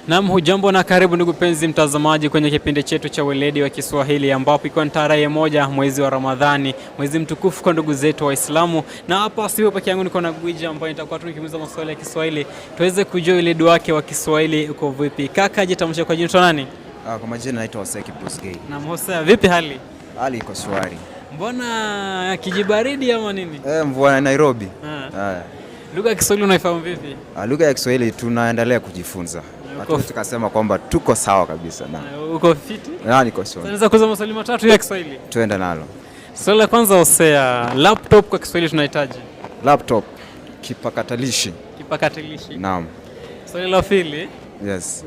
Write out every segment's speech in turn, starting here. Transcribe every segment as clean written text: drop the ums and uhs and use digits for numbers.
Naam, hujambo na karibu ndugu penzi mtazamaji kwenye kipindi chetu cha Weledi wa Kiswahili, ambapo iko tarehe 1 mwezi wa Ramadhani, mwezi mtukufu kwa ndugu zetu Waislamu. Na hapa sio peke yangu, niko na gwiji ambaye nitakuwa tukimuuliza maswali ya Kiswahili tuweze kujua weledi wake wa Kiswahili uko vipi. Kaka, jitambulishe kwa jina nani? Kwa majina naitwa Hosea Busgei. Na Hosea, vipi hali? Hali iko shwari. Mbona kijibaridi ama nini? Mvua na Nairobi. Lugha ya Kiswahili unaifahamu vipi? Lugha ya Kiswahili tunaendelea kujifunza. Hatuwezi tukasema kwamba tuko sawa kabisa na. Uko fiti? Niko sawa. Tunaweza kuuliza maswali matatu ya Kiswahili. Tuende nalo. Swali la kwanza, Hosea, laptop kwa Kiswahili tunahitaji? Laptop, kipakatalishi. Kipakatalishi. Naam. Swali la pili. Yes.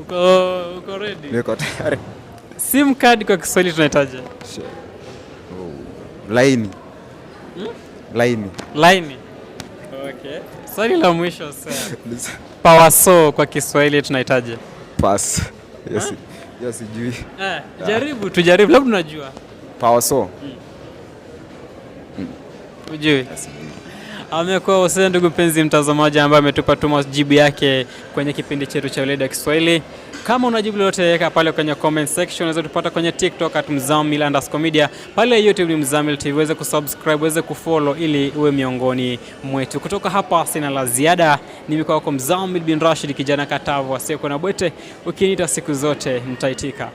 Uko ready? Niko tayari. SIM card kwa Kiswahili tunahitaji? Laini. Laini. Laini. Okay. Swali la mwisho, Hosea. Power saw kwa Kiswahili tunahitaji? Pass. Yes, sijui. Tujaribu, labda unajua. Power saw. Ujui? Amekuwa Hosea, ndugu penzi mtazamaji, ambaye ametupa tu majibu yake kwenye kipindi chetu cha Weledi wa Kiswahili. Kama unajibu lolote, weka pale kwenye comment section. Unaweza tupata kwenye TikTok @mzamil_media, pale YouTube ni Mzamil TV. Uweze kusubscribe, uweze kufollow ili uwe miongoni mwetu. Kutoka hapa sina la ziada. Nimekuwa wako Mzamil bin Rashid, kijana katavu asiyekuwa na bwete. Ukiniita siku zote nitaitika.